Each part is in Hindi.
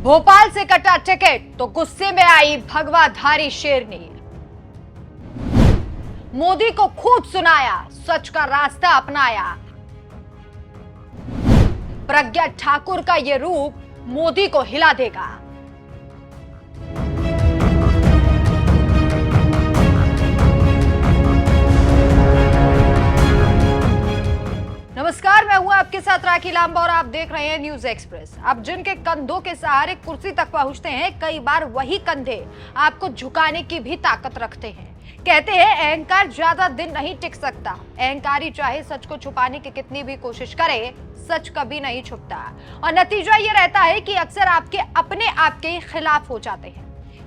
भोपाल से कटा टिकट तो गुस्से में आई भगवाधारी शेरनी। मोदी को खूब सुनाया, सच का रास्ता अपनाया। प्रज्ञा ठाकुर का यह रूप मोदी को हिला देगा। नमस्कार, मैं हूं आपके साथ राखी लांबा और आप देख रहे हैं न्यूज एक्सप्रेस। अब जिनके कंधों के सहारे कुर्सी तक पहुंचते हैं, कई बार वही कंधे आपको झुकाने की भी ताकत रखते हैं। कहते हैं अहंकार ज्यादा दिन नहीं टिक सकता। अहंकारी चाहे सच को छुपाने की कितनी भी कोशिश करे, सच कभी नहीं छुपता और नतीजा ये रहता है कि अक्सर आपके अपने आप के खिलाफ हो जाते हैं।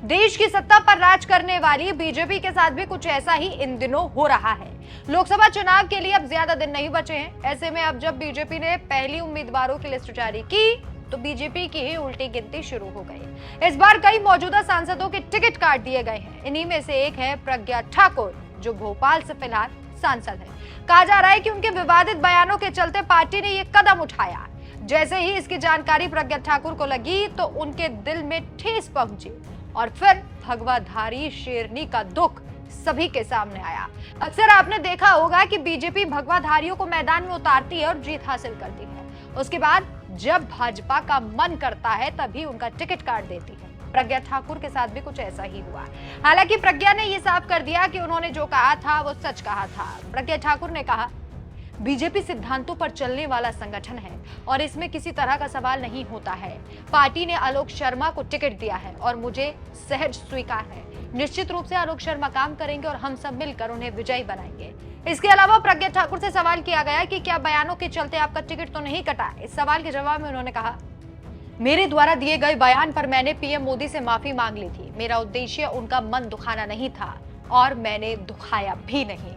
देश की सत्ता पर राज करने वाली बीजेपी के साथ भी कुछ ऐसा ही इन दिनों हो रहा है। लोकसभा चुनाव के लिए अब ज्यादा दिन नहीं बचे हैं। ऐसे में अब जब बीजेपी ने पहली उम्मीदवारों की लिस्ट जारी की तो बीजेपी की ही उल्टी गिनती शुरू हो गई। इस बार कई मौजूदा सांसदों के टिकट काट दिए गए हैं। इन्हीं में से एक है प्रज्ञा ठाकुर, जो भोपाल से फिलहाल सांसद है। कहा जा रहा है कि उनके विवादित बयानों के चलते पार्टी ने ये कदम उठाया। जैसे ही इसकी जानकारी प्रज्ञा ठाकुर को लगी तो उनके दिल में ठेस पहुंची और फिर भगवाधारी शेरनी का दुख सभी के सामने आया। अक्सर आपने देखा होगा कि बीजेपी भगवाधारियों को मैदान में उतारती है और जीत हासिल करती है। उसके बाद जब भाजपा का मन करता है तभी उनका टिकट काट देती है। प्रज्ञा ठाकुर के साथ भी कुछ ऐसा ही हुआ। हालांकि प्रज्ञा ने यह साफ कर दिया कि उन्होंने जो कहा था वो सच कहा था। प्रज्ञा ठाकुर ने कहा, बीजेपी सिद्धांतों पर चलने वाला संगठन है और इसमें किसी तरह का सवाल नहीं होता है। पार्टी ने आलोक शर्मा को टिकट दिया है और मुझे सहज स्वीकार है। निश्चित रूप से आलोक शर्मा काम करेंगे और हम सब मिलकर उन्हें विजयी बनाएंगे। इसके अलावा प्रज्ञा ठाकुर से सवाल किया गया कि क्या बयानों के चलते आपका टिकट तो नहीं कटा। इस सवाल के जवाब में उन्होंने कहा, मेरे द्वारा दिए गए बयान पर मैंने पीएम मोदी से माफी मांग ली थी। मेरा उद्देश्य उनका मन दुखाना नहीं था और मैंने दुखाया भी नहीं।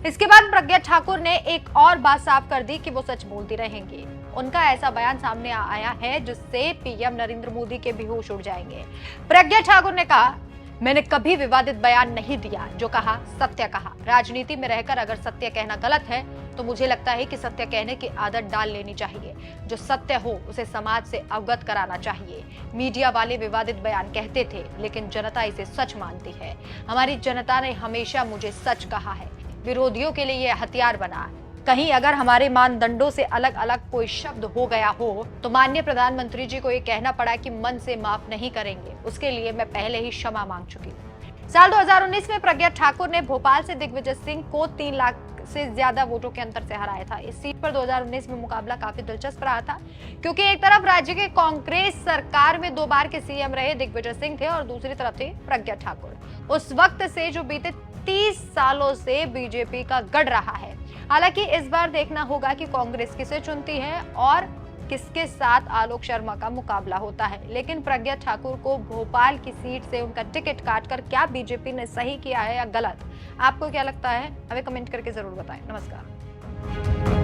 इसके बाद प्रज्ञा ठाकुर ने एक और बात साफ कर दी कि वो सच बोलती रहेंगी। उनका ऐसा बयान सामने आया है जिससे पीएम नरेंद्र मोदी के भी होश उड़ जाएंगे। प्रज्ञा ठाकुर ने कहा, मैंने कभी विवादित बयान नहीं दिया। जो कहा सत्य कहा। राजनीति में रहकर अगर सत्य कहना गलत है तो मुझे लगता है कि सत्य कहने की आदत डाल लेनी चाहिए। जो सत्य हो उसे समाज से अवगत कराना चाहिए। मीडिया वाले विवादित बयान कहते थे लेकिन जनता इसे सच मानती है। हमारी जनता ने हमेशा मुझे सच कहा है। विरोधियों के लिए यह हथियार बना। कहीं अगर हमारे मानदंडों से अलग अलग कोई शब्द हो गया हो तो माननीय प्रधानमंत्री जी को ये कहना पड़ा कि मन से माफ नहीं करेंगे। उसके लिए मैं पहले ही क्षमा मांग चुकी हूँ। साल 2019 में प्रज्ञा ठाकुर ने भोपाल से दिग्विजय सिंह को 3 लाख से ज्यादा वोटों के अंतर से हराया था। इस सीट पर 2019 में मुकाबला काफी दिलचस्प रहा था, क्योंकि एक तरफ राज्य के कांग्रेस सरकार में 2 बार के सीएम रहे दिग्विजय सिंह थे और दूसरी तरफ थे प्रज्ञा ठाकुर। उस वक्त से जो बीते 30 सालों से बीजेपी का गढ़ रहा है। हालांकि इस बार देखना होगा कि कांग्रेस किसे चुनती है और किसके साथ आलोक शर्मा का मुकाबला होता है। लेकिन प्रज्ञा ठाकुर को भोपाल की सीट से उनका टिकट काटकर क्या बीजेपी ने सही किया है या गलत, आपको क्या लगता है? हमें कमेंट करके जरूर बताएं। नमस्कार।